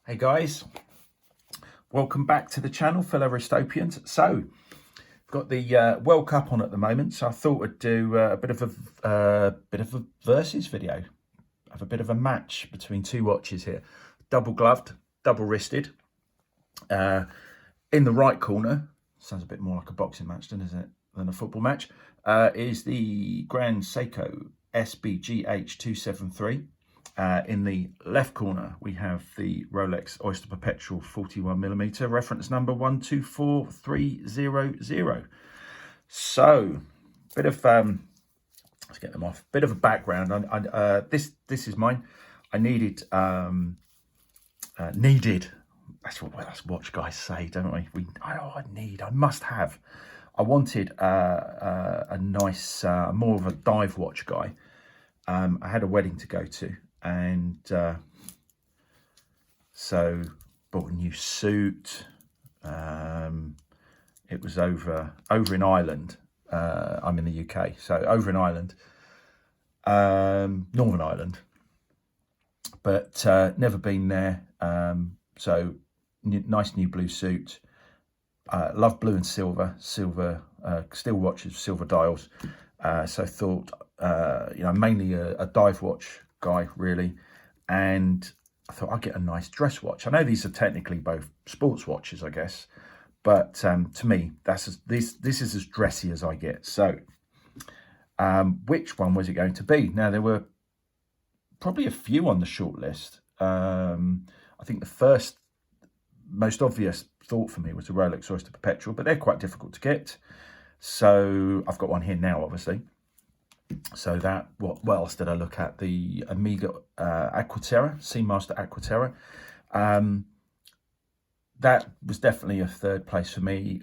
Hey guys, welcome back to the channel, fellow Ristopians. So, we've got the World Cup on at the moment, so I thought I'd do a bit of a versus video, have a bit of a match between two watches here, double gloved, double wristed. In the right corner, sounds a bit more like a boxing match, doesn't it, than a football match, is the Grand Seiko SBGH 273. In the left corner, we have the Rolex Oyster Perpetual 41mm, reference number 124300. So, bit of let's get them off. Bit of a background. This is mine. I needed needed. That's what watch guys say, don't we? I must have. I wanted a nice, more of a dive watch guy. I had a wedding to go to. And so bought a new suit. It was over in Ireland. I'm in the UK, so over in Ireland, Northern Ireland, but never been there. So nice new blue suit. Love blue and silver, steel watches, silver dials. So I thought, mainly a dive watch guy really, and I thought I'd get a nice dress watch. I know these are technically both sports watches, I guess, but to me this is as dressy as I get. So which one was it going to be? Now, there were probably a few on the short list. I think the first most obvious thought for me was the Rolex Oyster Perpetual, but they're quite difficult to get, so I've got one here now, obviously. So that, what else did I look at? The Omega Aquaterra, Seamaster Aquaterra. That was definitely a third place for me.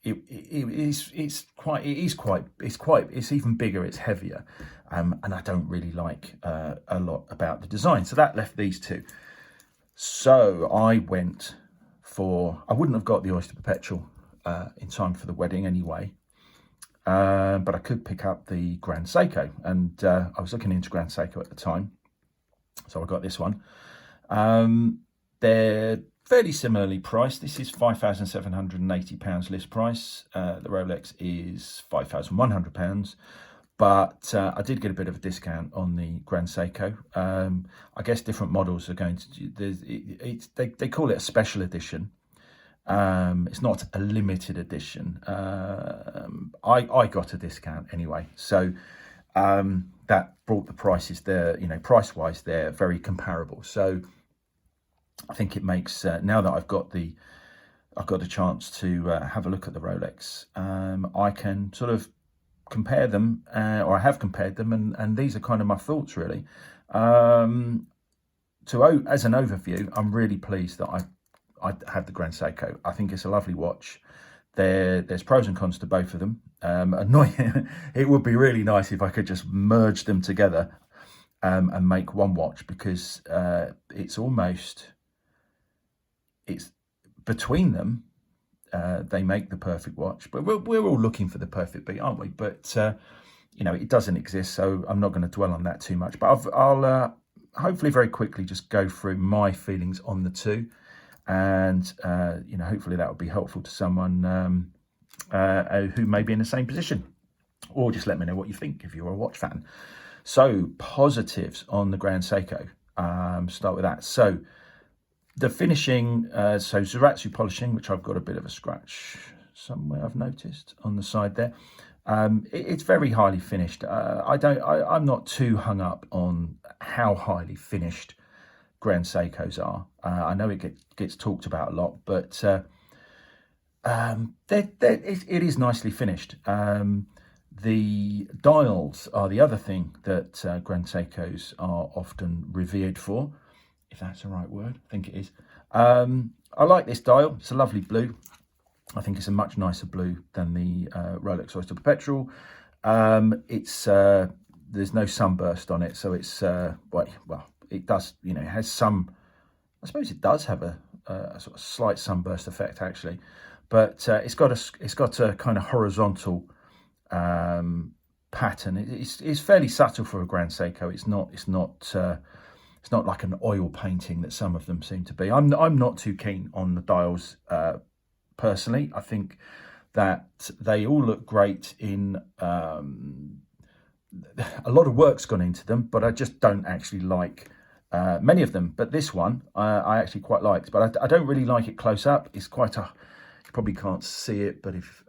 It's even bigger, it's heavier, and I don't really like a lot about the design. So that left these two. So I went for, I wouldn't have got the Oyster Perpetual in time for the wedding anyway. But I could pick up the Grand Seiko, and I was looking into Grand Seiko at the time, so I got this one. They're fairly similarly priced. This is £5,780 list price. The Rolex is £5,100, but I did get a bit of a discount on the Grand Seiko. I guess different models are going to, they call it a special edition. It's not a limited edition. I got a discount anyway, so that brought the prices there, price wise they're very comparable. So I think it makes, now that I've got the chance to have a look at the Rolex, I can sort of compare them, or I have compared them, and these are kind of my thoughts really. As an overview, I'm really pleased that I had the Grand Seiko. I think it's a lovely watch. There's pros and cons to both of them. Annoying. It would be really nice if I could just merge them together and make one watch, because it's between them. They make the perfect watch, but we're all looking for the perfect beat, aren't we? But it doesn't exist, so I'm not going to dwell on that too much. But I'll hopefully very quickly just go through my feelings on the two. And hopefully that will be helpful to someone who may be in the same position, or just let me know what you think if you're a watch fan. So positives on the Grand Seiko, start with that. So the finishing, so Zaratsu polishing, which I've got a bit of a scratch somewhere I've noticed on the side there. It's very highly finished. I'm not too hung up on how highly finished Grand Seikos are. I know it gets talked about a lot, but it is nicely finished. The dials are the other thing that Grand Seikos are often revered for, if that's the right word. I think it is. I like this dial. It's a lovely blue. I think it's a much nicer blue than the Rolex Oyster Perpetual. There's no sunburst on it, so it's well, it does, it has some, I suppose it does have a sort of slight sunburst effect actually, but it's got a kind of horizontal pattern. It's fairly subtle for a Grand Seiko. It's not it's not like an oil painting that some of them seem to be. I'm not too keen on the dials personally. I think that they all look great in a lot of work's gone into them, but I just don't actually like many of them. But this one I actually quite liked, but I don't really like it close up. It's quite a, you probably can't see it, but if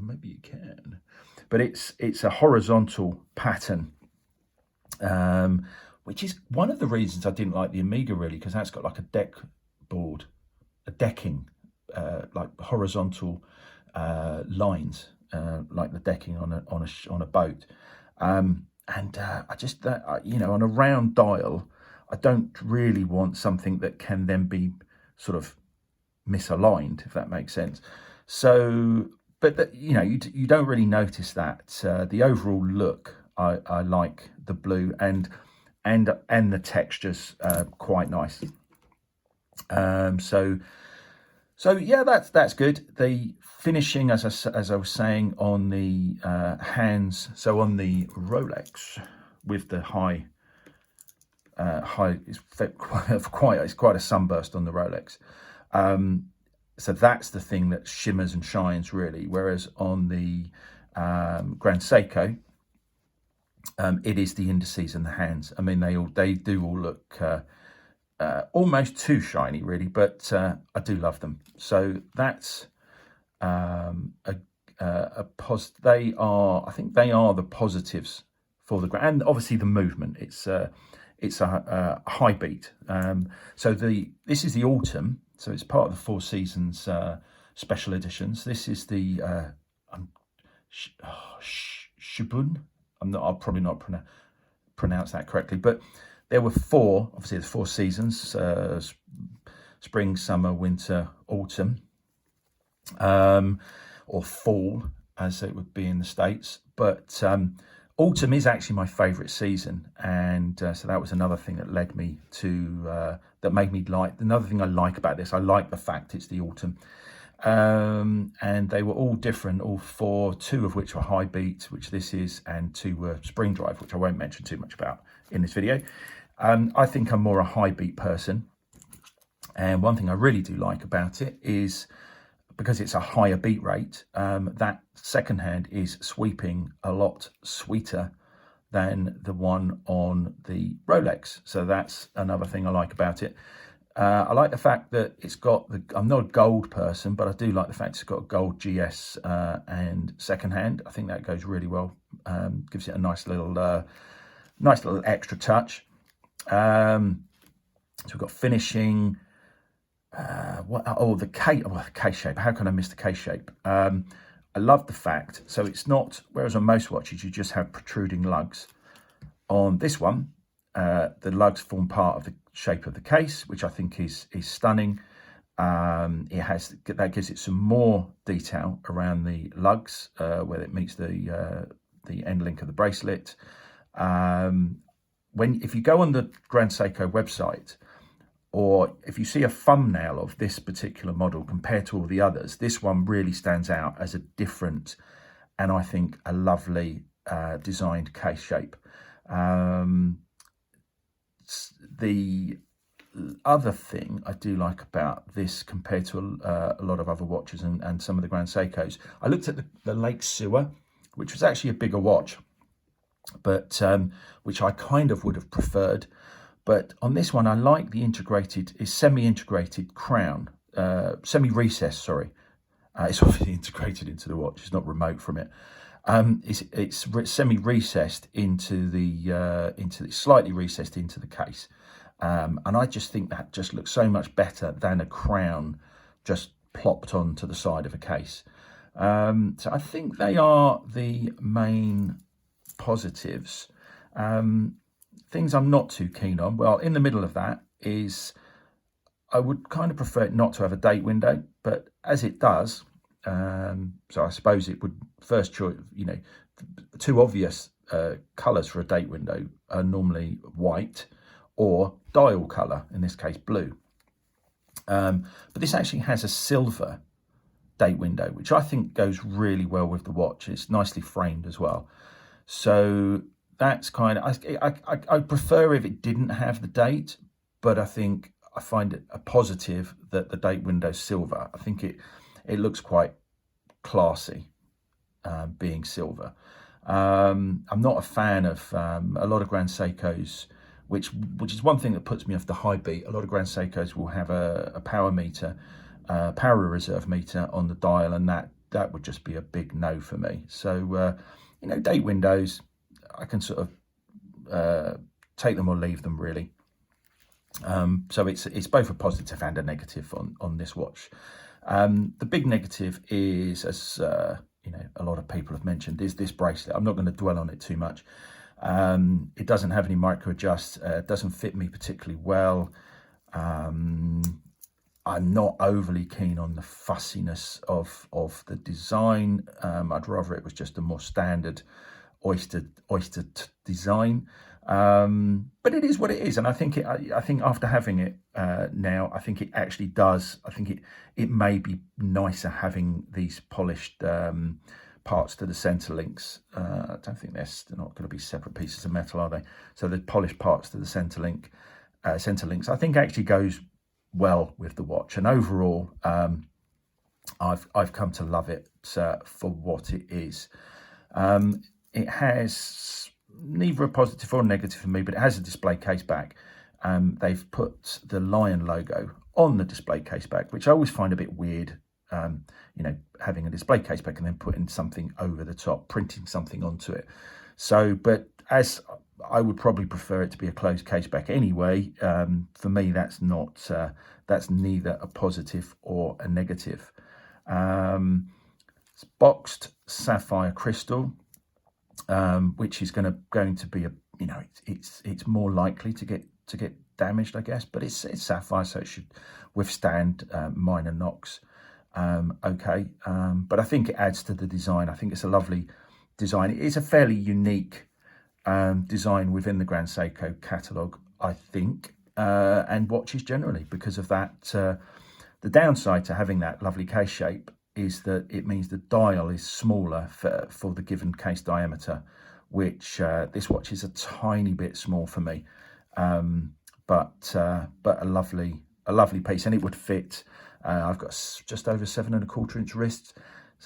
maybe you can, but it's a horizontal pattern, which is one of the reasons I didn't like the Omega, really, because that's got like a deck board, a decking, like horizontal lines, like the decking on a boat, and I just you know, on a round dial, I don't really want something that can then be sort of misaligned, if that makes sense. So, but you know, you don't really notice that. The overall look, I like the blue, and the textures quite nice. So yeah, that's good. The finishing, as I was saying, on the hands, so on the Rolex with the high, it's quite a sunburst on the Rolex. So that's the thing that shimmers and shines really. Whereas on the Grand Seiko, it is the indices and the hands. I mean, they do all look almost too shiny really, but I do love them. So that's I think they are the positives for the Grand, and obviously the movement. It's a high beat. So this is the autumn. So it's part of the Four Seasons special editions. This is the SHÖBUN. I'll probably not pronounce that correctly, but there were four. Obviously, there's Four Seasons: spring, summer, winter, autumn, or fall, as it would be in the States. But autumn is actually my favourite season, and so that was another thing that led me to that made me like. Another thing I like about this, I like the fact it's the autumn, and they were all different, all four, two of which were high beat, which this is, and two were spring drive, which I won't mention too much about in this video. I think I'm more a high beat person, and one thing I really do like about it is, because it's a higher beat rate, that second hand is sweeping a lot sweeter than the one on the Rolex. So that's another thing I like about it. I like the fact that it's got I'm not a gold person, but I do like the fact it's got a gold GS and second hand. I think that goes really well. Gives it a nice little extra touch. So we've got finishing. The case shape. How can I miss the case shape? I love the fact, so it's not, whereas on most watches you just have protruding lugs. On this one, the lugs form part of the shape of the case, which I think is stunning. That gives it some more detail around the lugs, where it meets the end link of the bracelet. If you go on the Grand Seiko website, or if you see a thumbnail of this particular model compared to all the others, this one really stands out as a different, and I think a lovely designed case shape. The other thing I do like about this compared to a lot of other watches and some of the Grand Seikos, I looked at the Lake Sewer, which was actually a bigger watch, but which I kind of would have preferred. But on this one, I like the semi-integrated crown, semi-recessed, sorry. It's obviously integrated into the watch, it's not remote from it. It's semi-recessed slightly recessed into the case. And I just think that just looks so much better than a crown just plopped onto the side of a case. So I think they are the main positives. Things I'm not too keen on, well, in the middle of that is, I would kind of prefer it not to have a date window, but as it does, so I suppose it would, first choice, you know, two obvious colours for a date window are normally white or dial colour, in this case blue. But this actually has a silver date window, which I think goes really well with the watch. It's nicely framed as well. So that's kind of, I prefer if it didn't have the date, but I think I find it a positive that the date window's silver. I think it looks quite classy, being silver. I'm not a fan of a lot of Grand Seikos, which is one thing that puts me off the high beat. A lot of Grand Seikos will have a power meter, power reserve meter on the dial, and that would just be a big no for me. So you know, date windows, I can sort of take them or leave them, really. So it's both a positive and a negative on this watch. The big negative is, as you know, a lot of people have mentioned, is this bracelet. I'm not going to dwell on it too much. It doesn't have any micro adjust. It doesn't fit me particularly well. I'm not overly keen on the fussiness of the design. I'd rather it was just a more standard oyster design. But it is what it is, and I think after having it now, I think it actually does. I think it may be nicer having these polished parts to the center links. I don't think they're not going to be separate pieces of metal, are they? So the polished parts to the center links, I think actually goes well with the watch. And overall, I've come to love it for what it is. It has neither a positive or a negative for me, but it has a display case back. They've put the lion logo on the display case back, which I always find a bit weird. You know, having a display case back and then putting something over the top, printing something onto it. So, but as I would probably prefer it to be a closed case back anyway. For me, that's neither a positive or a negative. It's boxed sapphire crystal, which is going to be a, you know, it's more likely to get damaged, I guess, but it's sapphire, so it should withstand minor knocks. Okay, but I think it adds to the design. I think it's a lovely design. It is a fairly unique design within the Grand Seiko catalogue, I think, and watches generally because of that. The downside to having that lovely case shape is that it means the dial is smaller for the given case diameter, which this watch is a tiny bit small for me, but a lovely piece, and it would fit. I've got just over 7¼ inch wrists.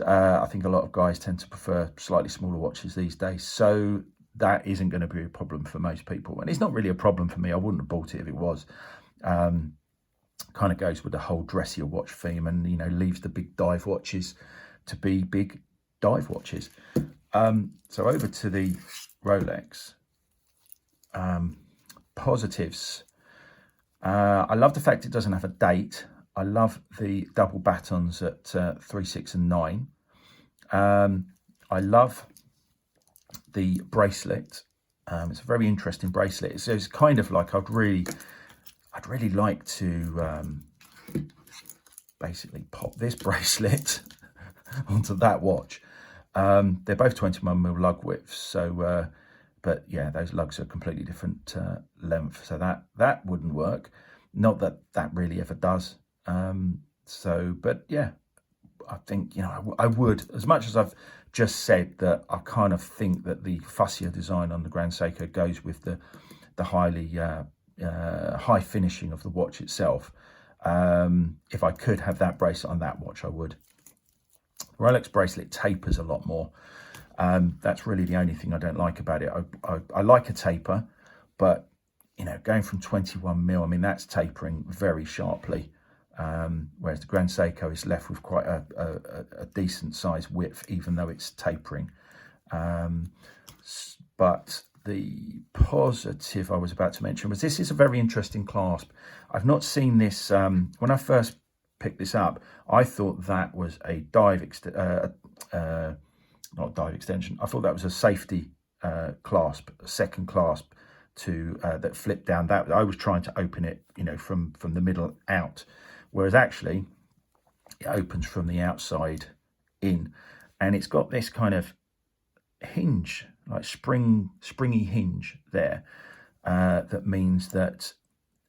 I think a lot of guys tend to prefer slightly smaller watches these days, so that isn't going to be a problem for most people, and it's not really a problem for me. I wouldn't have bought it if it was. Kind of goes with the whole dressier watch theme, and you know, leaves the big dive watches to be big dive watches. So over to the Rolex. Positives. I love the fact it doesn't have a date. I love the double batons at 3, 6, and 9. I love the bracelet. It's a very interesting bracelet. So it's kind of like I'd really like to basically pop this bracelet onto that watch. They're both 21mm lug widths, so but yeah, those lugs are completely different length, so that wouldn't work. Not that really ever does. So, but yeah, I think, you know, I would, as much as I've just said that I kind of think that the fussier design on the Grand Seiko goes with the highly high finishing of the watch itself. If I could have that bracelet on that watch, I would. Rolex bracelet tapers a lot more. That's really the only thing I don't like about it. I like a taper, but you know, going from 21mm, I mean, that's tapering very sharply. Whereas the Grand Seiko is left with quite a decent size width, even though it's tapering. But the positive I was about to mention was this is a very interesting clasp. I've not seen this. When I first picked this up, I thought that was a not dive extension. I thought that was a safety clasp, a second clasp to that flipped down. That I was trying to open it, you know, from the middle out, whereas actually it opens from the outside in, and it's got this kind of hinge, like springy hinge there, that means that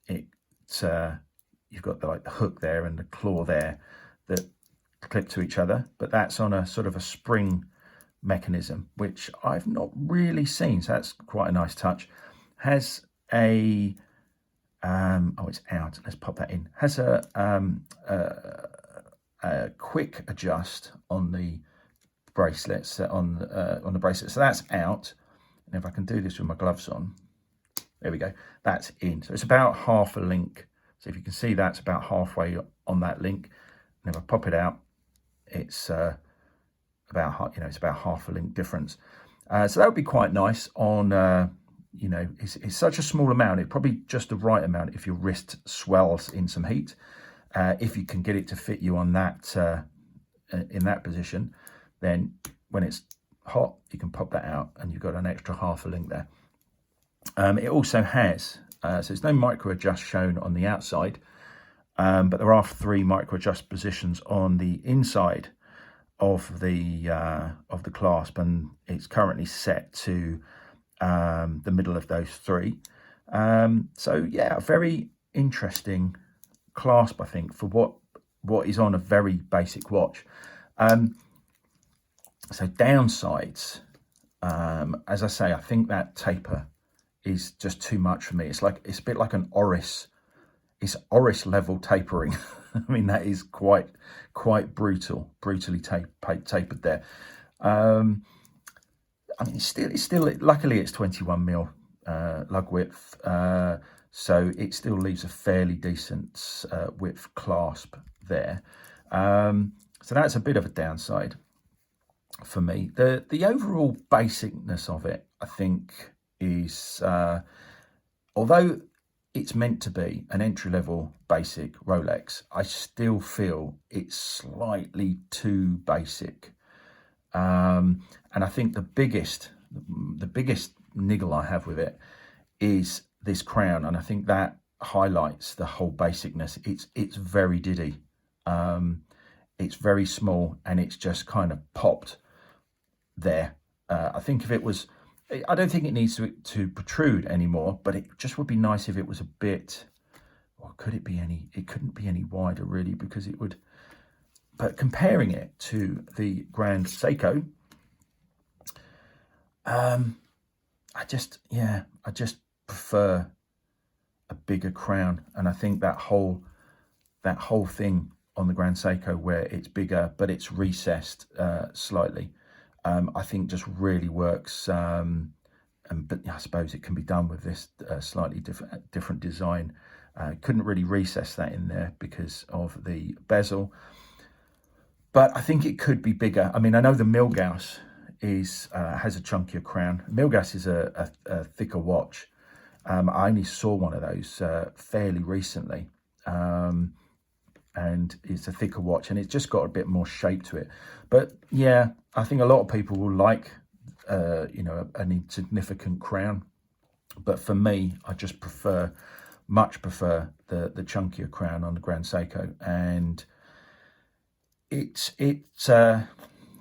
you've got the hook there and the claw there that clip to each other, but that's on a sort of a spring mechanism, which I've not really seen, so that's quite a nice touch. Has a oh, it's out, let's pop that in. Has a quick adjust on the bracelets, on the bracelet, so that's out. And if I can do this with my gloves on, there we go, that's in. So it's about half a link. So if you can see, that's about halfway on that link. And if I pop it out, it's about, you know, it's about half a link difference. So that would be quite nice on, you know, it's such a small amount. It's probably just the right amount if your wrist swells in some heat. If you can get it to fit you on that, in that position, then when it's hot, you can pop that out and you've got an extra half a link there. It also has, so there's no micro adjust shown on the outside, but there are 3 micro adjust positions on the inside of the clasp, and it's currently set to the middle of those 3. So yeah, a very interesting clasp, I think, for what is on a very basic watch. So downsides, as I say, I think that taper is just too much for me. It's a bit like an Oris. It's Oris level tapering. I mean, that is quite brutally tapered there. I mean, it's still luckily it's 21mm lug width, so it still leaves a fairly decent width clasp there. So that's a bit of a downside for me. The overall basicness of it, I think, is although it's meant to be an entry-level basic Rolex, I still feel it's slightly too basic. And I think the biggest niggle I have with it is this crown, and I think that highlights the whole basicness. It's very diddy. It's very small, and it's just kind of popped there. I think if it was, I don't think it needs to protrude anymore, but it just would be nice if it was a bit, or could it be any, it couldn't be any wider really, because it would, but comparing it to the Grand Seiko, I just prefer a bigger crown. And I think that whole thing on the Grand Seiko where it's bigger, but it's recessed slightly, I think just really works. But I suppose it can be done with this slightly different design. Couldn't really recess that in there because of the bezel, but I think it could be bigger. I mean, I know the Milgauss has a chunkier crown. Milgauss is a thicker watch. I only saw one of those fairly recently, and it's a thicker watch, and it's just got a bit more shape to it. But yeah, I think a lot of people will like you know, an insignificant crown, but for me, I just much prefer the chunkier crown on the Grand Seiko. And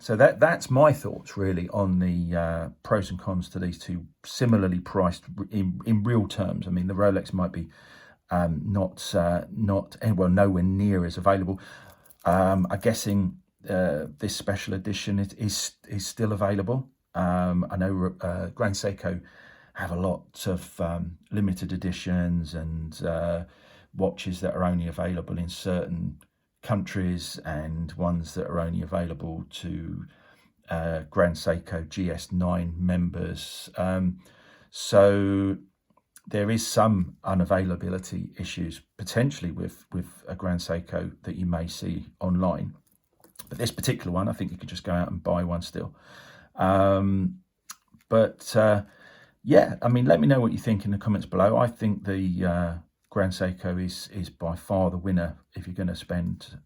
so that's my thoughts really on the pros and cons to these two similarly priced in real terms. I mean, the Rolex might be not well, nowhere near as available. I'm guessing this special edition is still available. I know Grand Seiko have a lot of limited editions and watches that are only available in certain countries, and ones that are only available to Grand Seiko GS9 members. So there is some unavailability issues potentially with a Grand Seiko that you may see online. But this particular one, I think you could just go out and buy one still. Yeah, I mean, let me know what you think in the comments below. I think the Grand Seiko is by far the winner if you're going to spend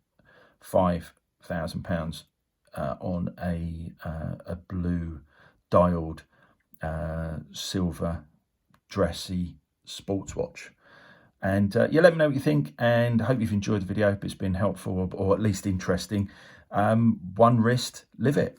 £5,000 on a blue dialed silver dressy sports watch. And yeah, let me know what you think, and I hope you've enjoyed the video. Hope it's been helpful or at least interesting. One wrist, live it.